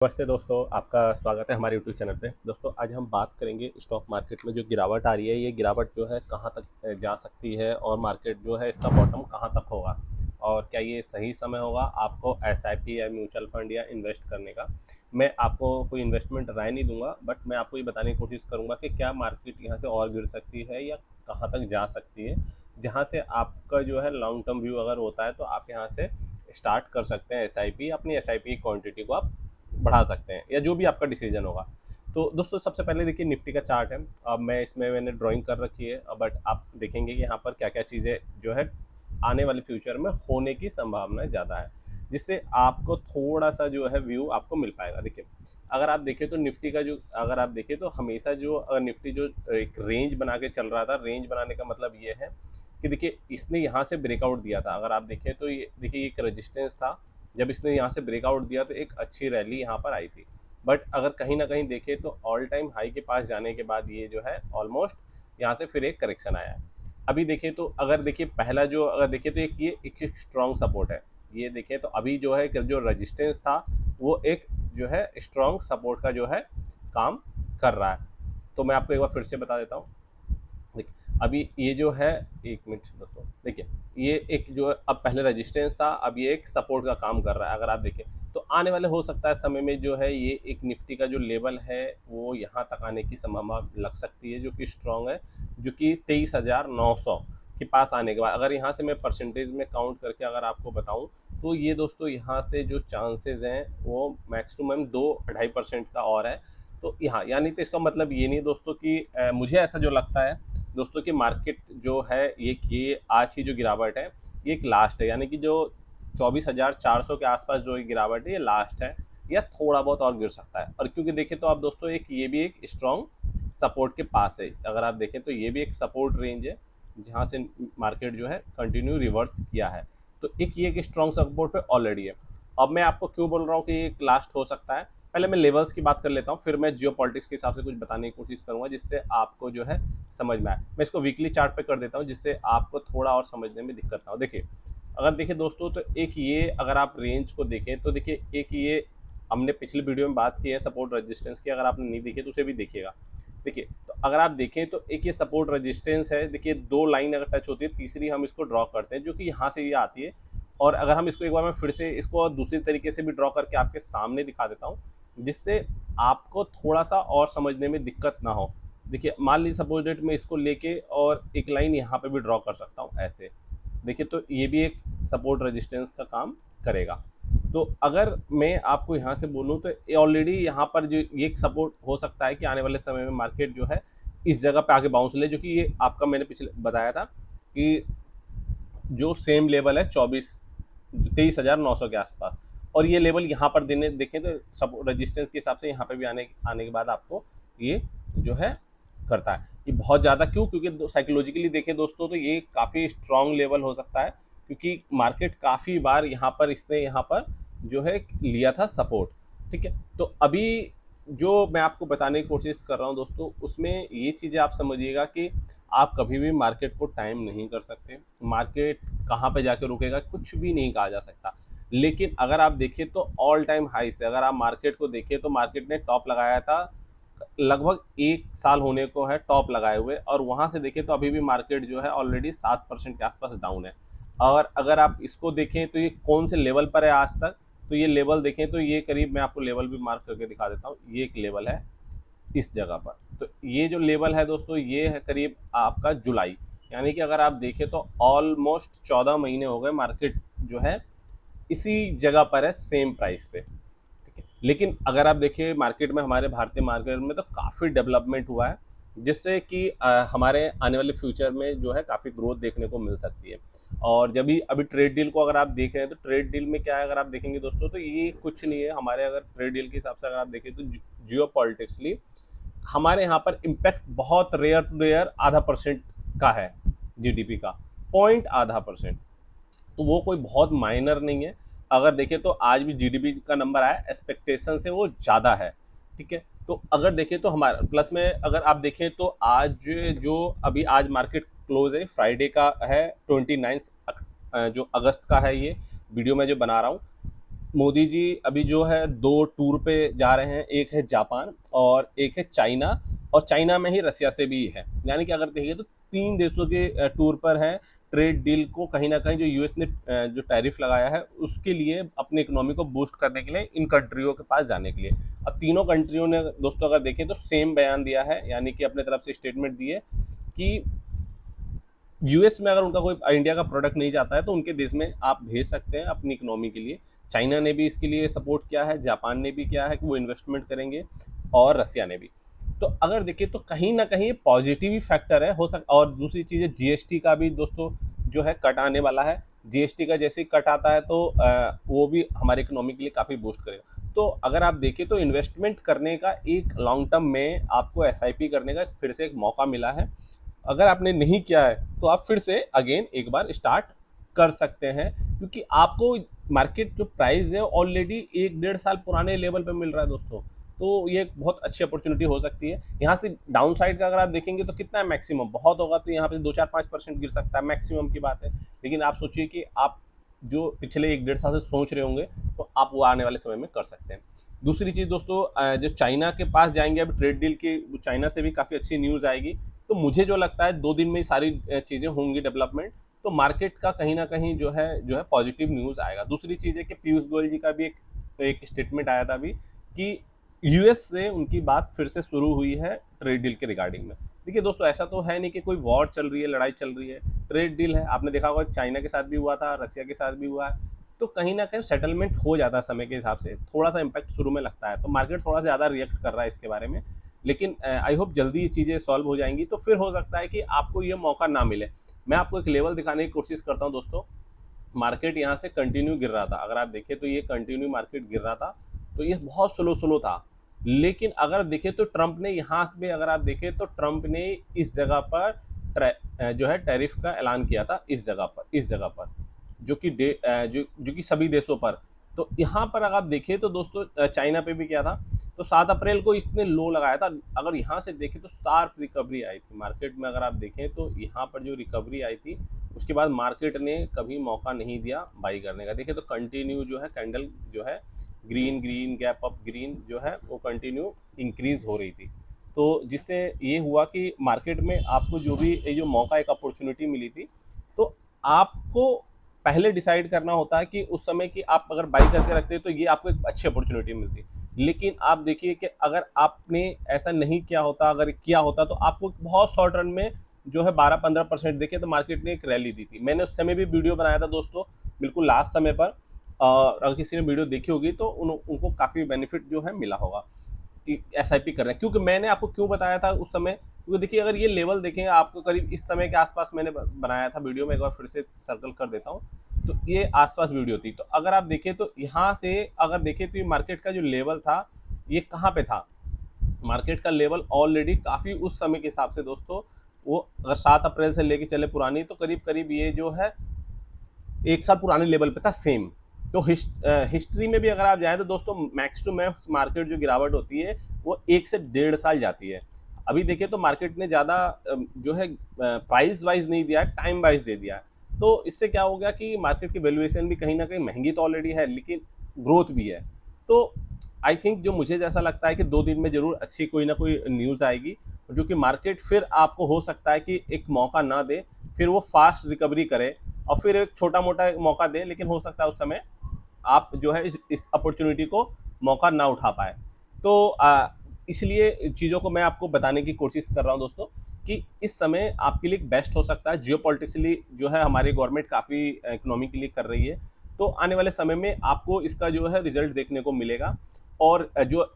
नमस्ते दोस्तों, आपका स्वागत है हमारे यूट्यूब चैनल पे। दोस्तों, आज हम बात करेंगे स्टॉक मार्केट में जो गिरावट आ रही है, ये गिरावट जो है कहाँ तक जा सकती है और मार्केट जो है इसका बॉटम कहाँ तक होगा और क्या ये सही समय होगा आपको एसआईपी या म्यूचुअल फंड या इन्वेस्ट करने का। मैं आपको कोई इन्वेस्टमेंट राय नहीं दूंगा, बट मैं आपको ये बताने की कोशिश करूंगा कि क्या मार्केट यहाँ से और गिर सकती है या कहाँ तक जा सकती है, जहाँ से आपका जो है लॉन्ग टर्म व्यू अगर होता है तो आप यहाँ से स्टार्ट कर सकते हैं एसआईपी। अपनी एसआईपी की क्वांटिटी को आप बढ़ा सकते हैं या जो भी आपका डिसीजन होगा। तो दोस्तों, सबसे पहले देखिए निफ्टी का चार्ट है। अब मैंने ड्राइंग कर रखी है, बट आप देखेंगे कि यहाँ पर क्या क्या चीज़ें जो है आने वाले फ्यूचर में होने की संभावना ज़्यादा है, जिससे आपको थोड़ा सा जो है व्यू आपको मिल पाएगा। देखिए, अगर आप देखें तो निफ्टी का जो अगर आप देखें तो हमेशा जो निफ्टी जो एक रेंज बना के चल रहा था, रेंज बनाने का मतलब ये है कि देखिए इसने यहाँ से ब्रेकआउट दिया था। अगर आप देखें तो ये देखिए एक रेजिस्टेंस था। जब इसने यहाँ से ब्रेकआउट दिया तो एक अच्छी रैली यहाँ पर आई थी, बट अगर कहीं ना कहीं देखें तो ऑल टाइम हाई के पास जाने के बाद ये जो है ऑलमोस्ट यहाँ से फिर एक करेक्शन आया है। अभी देखें तो अगर देखिए पहला जो अगर देखें तो ये एक स्ट्रॉन्ग सपोर्ट है। ये देखें तो अभी जो है कि जो रजिस्टेंस था वो एक जो है स्ट्रॉन्ग सपोर्ट का जो है काम कर रहा है। तो मैं आपको एक बार फिर से बता देता हूँ। देखिए अभी ये जो है, एक मिनट दोस्तों, देखिए ये एक जो है अब पहले रेजिस्टेंस था, अब ये एक सपोर्ट का काम कर रहा है। अगर आप देखें तो आने वाले हो सकता है समय में जो है ये एक निफ्टी का जो लेवल है वो यहाँ तक आने की संभावना लग सकती है, जो कि स्ट्रॉन्ग है, जो कि 23,900 के पास आने के बाद अगर यहाँ से मैं परसेंटेज में काउंट करके अगर आपको बताऊं तो ये दोस्तों यहाँ से जो चांसेस हैं वो मैक्स टू मैम 2-2.5% का और है। तो यहाँ यानी तो इसका मतलब ये नहीं दोस्तों कि मुझे ऐसा जो लगता है दोस्तों कि मार्केट जो है ये आज की जो गिरावट है ये एक लास्ट है, यानी कि जो 24,400 के आसपास जो गिरावट है ये लास्ट है, या थोड़ा बहुत और गिर सकता है। और क्योंकि देखें तो आप दोस्तों एक ये भी एक स्ट्रॉन्ग सपोर्ट के पास है। अगर आप देखें तो ये भी एक सपोर्ट रेंज है जहाँ से मार्केट जो है कंटिन्यू रिवर्स किया है। तो एक ये एक स्ट्रॉन्ग सपोर्ट पे ऑलरेडी है। अब मैं आपको क्यों बोल रहा हूँ कि ये लास्ट हो सकता है, पहले मैं लेवल्स की बात कर लेता हूँ, फिर मैं जियो पॉलिटिक्स के हिसाब से कुछ बताने की कोशिश करूंगा जिससे आपको जो है समझ में आए। मैं इसको वीकली चार्ट पे कर देता हूँ जिससे आपको थोड़ा और समझने में दिक्कत ना हो। देखिए, अगर देखिए दोस्तों तो एक ये अगर आप रेंज को देखें तो देखिए एक ये हमने पिछली वीडियो में बात की है सपोर्ट रेजिस्टेंस की, अगर आपने नहीं देखी तो उसे भी देखिएगा। देखिए तो अगर आप देखें तो एक ये सपोर्ट रेजिस्टेंस है। देखिए दो लाइन अगर टच होती है, तीसरी हम इसको ड्रॉ करते हैं जो कि यहाँ से ये आती है। और अगर हम इसको एक बार मैं फिर से इसको दूसरी तरीके से भी ड्रॉ करके आपके सामने दिखा देता हूँ जिससे आपको थोड़ा सा और समझने में दिक्कत ना हो। देखिए मान लीजिए सपोज डेट मैं इसको लेके और एक लाइन यहाँ पे भी ड्रॉ कर सकता हूँ ऐसे। देखिए तो ये भी एक सपोर्ट रेजिस्टेंस का काम करेगा। तो अगर मैं आपको यहाँ से बोलूँ तो ये ऑलरेडी यहाँ पर जो ये एक सपोर्ट हो सकता है कि आने वाले समय में मार्केट जो है इस जगह पे आके बाउंस ले, जो कि ये आपका मैंने पिछले बताया था कि जो सेम लेवल है 23,900 के आसपास। और ये लेवल यहाँ पर देने देखें तो सब रेजिस्टेंस के हिसाब से यहाँ पे भी आने आने के बाद आपको ये जो है करता है। ये बहुत ज़्यादा क्यों, क्योंकि साइकोलॉजिकली देखें दोस्तों तो ये काफ़ी स्ट्रॉन्ग लेवल हो सकता है, क्योंकि मार्केट काफ़ी बार यहाँ पर इसने यहाँ पर जो है लिया था सपोर्ट। ठीक है, तो अभी जो मैं आपको बताने की कोशिश कर रहा हूँ दोस्तों उसमें ये चीज़ें आप समझिएगा कि आप कभी भी मार्केट को टाइम नहीं कर सकते। मार्केट कहाँ पे जाके रुकेगा कुछ भी नहीं कहा जा सकता। लेकिन अगर आप देखें तो ऑल टाइम हाई से अगर आप मार्केट को देखें तो मार्केट ने टॉप लगाया था, लगभग 1 साल होने को है टॉप लगाए हुए, और वहाँ से देखें तो अभी भी मार्केट जो है ऑलरेडी 7% के आसपास डाउन है। और अगर आप इसको देखें तो ये कौन से लेवल पर है आज तक, तो ये लेवल देखें तो ये करीब, मैं आपको लेवल भी मार्क करके दिखा देता हूँ, ये एक लेवल है इस जगह पर। तो ये जो लेवल है दोस्तों ये है करीब आपका जुलाई, यानी कि अगर आप देखें तो ऑलमोस्ट 14 महीने हो गए मार्केट जो है इसी जगह पर है सेम प्राइस पे। ठीक है, लेकिन अगर आप देखिए मार्केट में, हमारे भारतीय मार्केट में तो काफ़ी डेवलपमेंट हुआ है, जिससे कि हमारे आने वाले फ्यूचर में जो है काफ़ी ग्रोथ देखने को मिल सकती है। और जब भी अभी ट्रेड डील को अगर आप देख रहे हैं तो ट्रेड डील में क्या है, अगर आप देखेंगे दोस्तों तो ये कुछ नहीं है हमारे, अगर ट्रेड डील के हिसाब से अगर आप देखें तो जियो पॉलिटिक्सली हमारे यहाँ पर इम्पैक्ट बहुत रेयर टू रेयर ½ % का है जीडीपी का, पॉइंट ½ %। तो वो कोई बहुत माइनर नहीं है। अगर देखें तो आज भी जीडीपी का नंबर आया, एक्सपेक्टेशन से वो ज़्यादा है। ठीक है, तो अगर देखें तो हमारा प्लस में अगर आप देखें तो आज जो अभी आज मार्केट क्लोज है फ्राइडे का है 29 जो अगस्त का है, ये वीडियो मैं जो बना रहा हूँ मोदी जी अभी जो है 2 टूर पे जा रहे हैं, एक है जापान और एक है चाइना, और चाइना में ही रसिया से भी है। यानी कि अगर देखिए तो 3 देशों के टूर पर हैं, ट्रेड डील को कहीं न कहीं जो यूएस ने जो टैरिफ लगाया है उसके लिए अपनी इकोनॉमी को बूस्ट करने के लिए इन कंट्रियों के पास जाने के लिए। अब तीनों कंट्रियों ने दोस्तों अगर देखें तो सेम बयान दिया है, यानी कि अपने तरफ से स्टेटमेंट दी है कि यूएस में अगर उनका कोई इंडिया का प्रोडक्ट नहीं जाता है तो उनके देश में आप भेज सकते हैं अपनी इकोनॉमी के लिए। चाइना ने भी इसके लिए सपोर्ट किया है, जापान ने भी किया है कि वो इन्वेस्टमेंट करेंगे, और रसिया ने भी। तो अगर देखिए तो कहीं ना कहीं पॉजिटिव ही फैक्टर है, हो सकता। और दूसरी चीज़ है जीएसटी का भी दोस्तों जो है कट आने वाला है। जीएसटी का जैसे ही कट आता है तो वो भी हमारी इकोनॉमी के लिए काफ़ी बूस्ट करेगा। तो अगर आप देखिए तो इन्वेस्टमेंट करने का एक लॉन्ग टर्म में आपको एसआईपी करने का फिर से एक मौका मिला है। अगर आपने नहीं किया है तो आप फिर से अगेन एक बार स्टार्ट कर सकते हैं, क्योंकि आपको मार्केट जो प्राइस है ऑलरेडी 1 डेढ़ साल पुराने लेवल पे मिल रहा है दोस्तों। तो ये एक बहुत अच्छी अपॉर्चुनिटी हो सकती है। यहाँ से डाउन साइड का अगर आप देखेंगे तो कितना है मैक्सिमम, बहुत होगा तो यहाँ पे 2 4 5% गिर सकता है, मैक्सिमम की बात है। लेकिन आप सोचिए कि आप जो पिछले 1 डेढ़ साल से सोच रहे होंगे तो आप वो आने वाले समय में कर सकते हैं। दूसरी चीज़ दोस्तों, जो चाइना के पास जाएंगे अभी ट्रेड डील की, चाइना से भी काफ़ी अच्छी न्यूज़ आएगी। तो मुझे जो लगता है 2 दिन में ही सारी चीज़ें होंगी डेवलपमेंट, तो मार्केट का कहीं न कहीं जो है पॉजिटिव न्यूज़ आएगा। दूसरी चीज़ है कि पीयूष गोयल जी का भी एक स्टेटमेंट आया था अभी कि यूएस से उनकी बात फिर से शुरू हुई है ट्रेड डील के रिगार्डिंग में। देखिए दोस्तों, ऐसा तो है नहीं कि कोई वॉर चल रही है, लड़ाई चल रही है, ट्रेड डील है। आपने देखा होगा चाइना के साथ भी हुआ था, रसिया के साथ भी हुआ है। तो कहीं न कहीं सेटलमेंट हो जाता है समय के हिसाब से। थोड़ा-सा इम्पैक्ट शुरू में लगता है, तो मार्केट थोड़ा ज़्यादा रिएक्ट कर रहा है इसके बारे में। लेकिन आई होप जल्दी ये चीज़ें सॉल्व हो जाएँगी, तो फिर हो सकता है कि आपको ये मौका ना मिले। मैं आपको एक लेवल दिखाने की कोशिश करता हूँ दोस्तों। मार्केट यहाँ से कंटिन्यू गिर रहा था, अगर आप देखें तो ये कंटिन्यू मार्केट गिर रहा था, तो ये बहुत स्लो था। लेकिन अगर देखें तो ट्रंप ने यहाँ पे, अगर आप देखें तो ट्रंप ने इस जगह पर जो है टैरिफ का ऐलान किया था, इस जगह पर जो कि जो कि सभी देशों पर। तो यहाँ पर अगर आप देखें तो दोस्तों चाइना पे भी किया था, तो 7 अप्रैल को इसने लो लगाया था। अगर यहाँ से देखें तो शार्प रिकवरी आई थी मार्केट में। अगर आप देखें तो यहाँ पर जो रिकवरी आई थी उसके बाद मार्केट ने कभी मौका नहीं दिया बाई करने का। देखिए तो कंटिन्यू जो है कैंडल जो है green green gap up green जो है वो कंटिन्यू इंक्रीज हो रही थी। तो जिससे ये हुआ कि मार्केट में आपको जो भी ये जो मौका, एक अपॉर्चुनिटी मिली थी, तो आपको पहले डिसाइड करना होता है कि उस समय की आप अगर बाई करके रखते तो ये आपको एक अच्छी अपॉर्चुनिटी मिलती। लेकिन आप देखिए कि अगर आपने ऐसा नहीं किया होता, अगर किया होता तो आपको बहुत शॉर्ट रन में जो है 12-15% देखे तो मार्केट ने एक रैली दी थी। मैंने उस समय भी वीडियो बनाया था दोस्तों, बिल्कुल लास्ट समय पर। अगर किसी ने वीडियो देखी होगी तो उनको काफ़ी बेनिफिट जो है मिला होगा कि एसआईपी कर रहे हैं। क्योंकि मैंने आपको क्यों बताया था उस समय, क्योंकि देखिए अगर ये लेवल देखें आपको करीब इस समय के आसपास मैंने बनाया था वीडियो में, एक बार फिर से सर्कल कर देता हूँ। तो ये आसपास वीडियो थी, तो अगर आप देखें तो यहाँ से अगर देखें तो ये मार्केट का जो लेवल था ये कहाँ पे था। मार्केट का लेवल ऑलरेडी काफ़ी उस समय के हिसाब से दोस्तों, वो अगर 7 अप्रैल से लेके चले पुरानी, तो करीब करीब ये जो है 1 साल पुराने लेवल पे था सेम। तो हिस्ट्री में भी अगर आप जाएँ तो दोस्तों मैक्स टू मैक्स मार्केट जो गिरावट होती है वो 1 से डेढ़ साल जाती है। अभी देखिए तो मार्केट ने ज़्यादा जो है प्राइस वाइज़ नहीं दिया है, टाइम वाइज़ दे दिया है। तो इससे क्या हो गया कि मार्केट की वैल्यूएशन भी कहीं न कहीं महँगी तो ऑलरेडी है, लेकिन ग्रोथ भी है। तो आई थिंक जो मुझे जैसा लगता है कि 2 दिन में ज़रूर अच्छी कोई ना कोई न्यूज़ आएगी, जो कि मार्केट फिर आपको हो सकता है कि एक मौका ना दे, फिर वो फास्ट रिकवरी करे और फिर एक छोटा-मोटा मौका दे, लेकिन हो सकता है उस समय आप जो है इस अपॉर्चुनिटी को मौका ना उठा पाएँ। तो इसलिए चीज़ों को मैं आपको बताने की कोशिश कर रहा हूँ दोस्तों कि इस समय आपके लिए बेस्ट हो सकता है। जियोपॉलिटिकली जो है हमारी गवर्नमेंट काफ़ी इकोनॉमी के लिए कर रही है। तो आने वाले समय में आपको इसका जो है रिज़ल्ट देखने को मिलेगा। और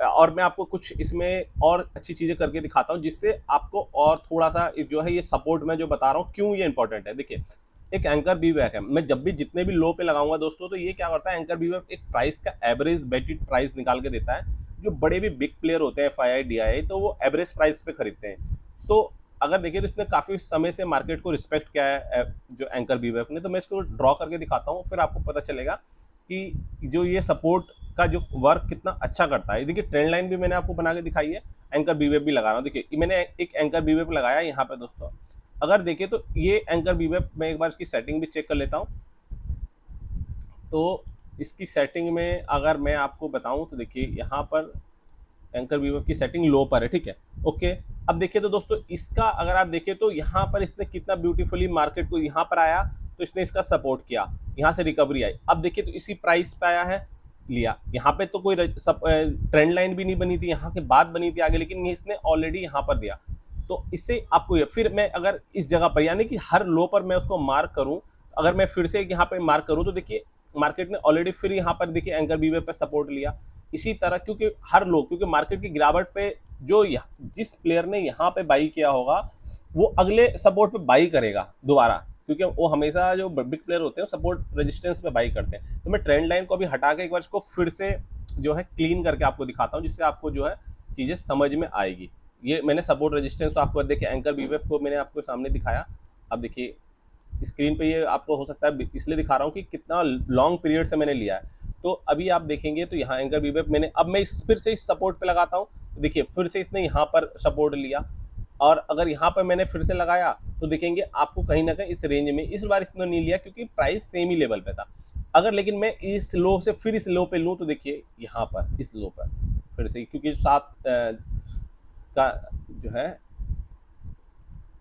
और मैं आपको कुछ इसमें और अच्छी चीज़ें करके दिखाता हूँ, जिससे आपको और थोड़ा-सा जो है ये सपोर्ट मैं जो बता रहा हूँ क्यों ये इम्पोर्टेंट है। देखिए, एक एंकर वीवैक है। मैं जब भी जितने भी लो पे लगाऊँगा दोस्तों, तो ये क्या करता है, एंकर वीवैक एक प्राइस का एवरेज बेटेड प्राइस निकाल के देता है। जो बड़े भी बिग प्लेयर होते हैं एफआईआई, डीआईआई, तो वो एवरेज प्राइस पे खरीदते हैं। तो अगर देखिए तो इसने काफ़ी समय से मार्केट को रिस्पेक्ट किया है जो एंकर वीवैक ने। तो मैं इसको ड्रॉ करके दिखाता हूँ, फिर आपको पता चलेगा कि जो ये सपोर्ट का जो वर्क कितना अच्छा करता है। देखिए ट्रेंड लाइन भी मैंने आपको बना के दिखाई है, एंकर वीवैक भी लगा रहा हूँ। देखिए मैंने एक एंकर वीवैक लगाया है यहाँ पे दोस्तों। अगर देखें तो ये एंकर वीवैप, मैं एक बार इसकी सेटिंग भी चेक कर लेता हूँ। तो इसकी सेटिंग में अगर मैं आपको बताऊं तो देखिए यहाँ पर एंकर वीवर की सेटिंग लो पर है, ठीक है। ओके, अब देखिए तो दोस्तों इसका अगर आप देखें तो यहाँ पर इसने कितना ब्यूटीफुली मार्केट को यहाँ पर आया तो इसने इसका सपोर्ट किया, यहाँ से रिकवरी आई। अब देखिए तो इसी प्राइस पे आया है, लिया। यहाँ पे तो कोई ट्रेंड लाइन भी नहीं बनी थी, यहाँ के बाद बनी थी आगे, लेकिन इसने ऑलरेडी यहाँ पर दिया। तो इससे आपको ये फिर मैं अगर इस जगह पर यानी कि हर लो पर मैं उसको मार्क करूं, अगर मैं फिर से यहाँ पे मार्क करूं तो देखिए मार्केट ने ऑलरेडी फिर यहाँ पर देखिए एंकर बीवे पे सपोर्ट लिया। इसी तरह क्योंकि हर लोग क्योंकि मार्केट की गिरावट पे जो जिस प्लेयर ने यहाँ पे बाई किया होगा वो अगले सपोर्ट पे बाई करेगा दोबारा, क्योंकि वो हमेशा जो बिग प्लेयर होते हैं सपोर्ट रेजिस्टेंस पे बाई करते हैं। तो मैं ट्रेंड लाइन को अभी हटा के एक बार इसको फिर से जो है क्लीन करके आपको दिखाता हूँ, जिससे आपको जो है चीज़ें समझ में आएगी। ये मैंने सपोर्ट रेजिस्टेंस तो आपको देखिए एंकर बीवेप को मैंने आपको सामने दिखाया। अब देखिए स्क्रीन पे ये आपको हो सकता है इसलिए दिखा रहा हूँ कि कितना लॉन्ग पीरियड से मैंने लिया है। तो अभी आप देखेंगे तो यहाँ एंकर बीवेप मैंने अब मैं फिर से इस सपोर्ट पे लगाता हूँ, तो देखिए फिर से इसने यहाँ पर सपोर्ट लिया। और अगर यहाँ पर मैंने फिर से लगाया तो देखेंगे आपको कहीं ना कहीं इस रेंज में इस बार इसने नहीं लिया क्योंकि प्राइस सेम ही लेवल पे था। अगर लेकिन मैं इस लो से फिर इस लो पे लूँ तो देखिए यहाँ पर इस लो पर फिर से, क्योंकि 7 का जो है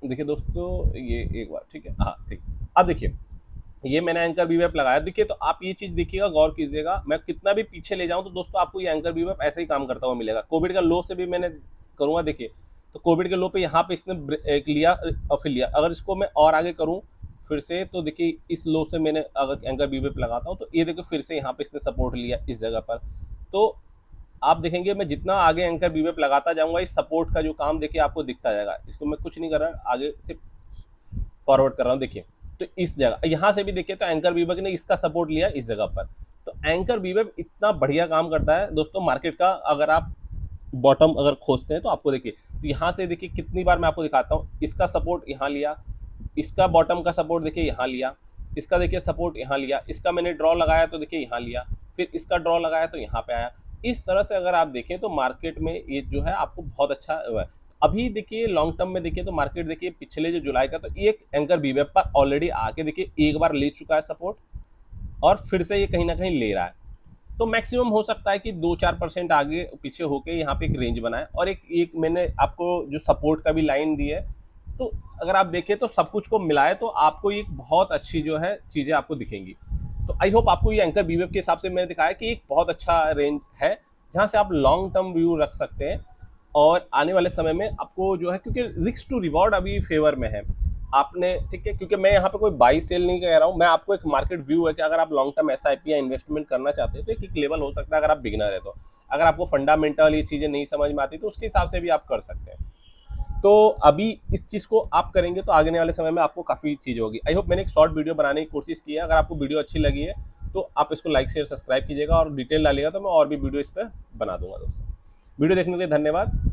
देखिए दोस्तों ये एक बार ठीक है, हाँ ठीक। अब देखिए ये मैंने एंकर बीवेप लगाया, देखिए तो आप ये चीज देखिएगा, गौर कीजिएगा, मैं कितना भी पीछे ले जाऊं तो दोस्तों आपको ये एंकर बीवेप ऐसे ही काम करता हुआ मिलेगा। कोविड का लो से भी मैंने करूंगा, देखिए तो कोविड के लो पे यहाँ पे इसने एक लिया और फिर लिया। अगर इसको मैं और आगे करूँ फिर से तो देखिए इस लो से मैंने अगर एंकर बीवेप लगाता हूँ तो ये देखिए फिर से यहाँ पे इसने सपोर्ट लिया इस जगह पर। तो आप देखेंगे मैं जितना आगे एंकर बीवेप लगाता जाऊंगा इस सपोर्ट का जो काम देखिए आपको दिखता जाएगा। इसको मैं कुछ नहीं कर रहा, आगे से फॉरवर्ड कर रहा हूँ। देखिए तो इस जगह यहाँ से भी देखिए तो एंकर बीवेप ने इसका सपोर्ट लिया इस जगह पर। तो एंकर बीवेप इतना बढ़िया काम करता है दोस्तों मार्केट का। अगर आप बॉटम अगर खोजते हैं तो आपको देखिए तो यहाँ से देखिए कितनी बार मैं आपको दिखाता हूँ, इसका सपोर्ट यहाँ लिया, इसका बॉटम का सपोर्ट देखिए यहाँ लिया, इसका देखिए सपोर्ट यहाँ लिया, इसका मैंने ड्रॉ लगाया तो देखिए यहाँ लिया, फिर इसका ड्रॉ लगाया तो यहाँ पे आया। इस तरह से अगर आप देखें तो मार्केट में ये जो है आपको बहुत अच्छा है। अभी देखिए लॉन्ग टर्म में देखिए तो मार्केट देखिए पिछले जो जुलाई का तो एक एंकर बीवेप पर ऑलरेडी आके देखिए एक बार ले चुका है सपोर्ट और फिर से ये कहीं ना कहीं ले रहा है। तो मैक्सिमम हो सकता है कि 2-4% आगे पीछे होके यहाँ पे एक रेंज बनाए और एक मैंने आपको जो सपोर्ट का भी लाइन दी है। तो अगर आप देखें तो सब कुछ को मिलाए तो आपको एक बहुत अच्छी जो है चीज़ें आपको दिखेंगी। तो आई होप आपको ये एंकर बीवेप के हिसाब से मैंने दिखाया कि एक बहुत अच्छा रेंज है जहाँ से आप लॉन्ग टर्म व्यू रख सकते हैं और आने वाले समय में आपको जो है क्योंकि रिस्क टू रिवॉर्ड अभी फेवर में है आपने, ठीक है। क्योंकि मैं यहाँ पे कोई बाई सेल नहीं कह रहा हूँ, मैं आपको एक मार्केट व्यू है कि अगर आप लॉन्ग टर्म एसआईपी या इन्वेस्टमेंट करना चाहते हैं तो एक लेवल हो सकता है अगर आप बिगिनर है तो। अगर आपको फंडामेंटल ये चीज़ें नहीं समझ में आती तो उसके हिसाब से भी आप कर सकते हैं। तो अभी इस चीज़ को आप करेंगे तो आगे वाले समय में आपको काफ़ी चीज़ होगी। आई होप मैंने एक शॉर्ट वीडियो बनाने की कोशिश की है। अगर आपको वीडियो अच्छी लगी है तो आप इसको लाइक शेयर सब्सक्राइब कीजिएगा और डिटेल डालिएगा तो मैं और भी वीडियो इस पर बना दूंगा। दोस्तों वीडियो देखने के लिए धन्यवाद।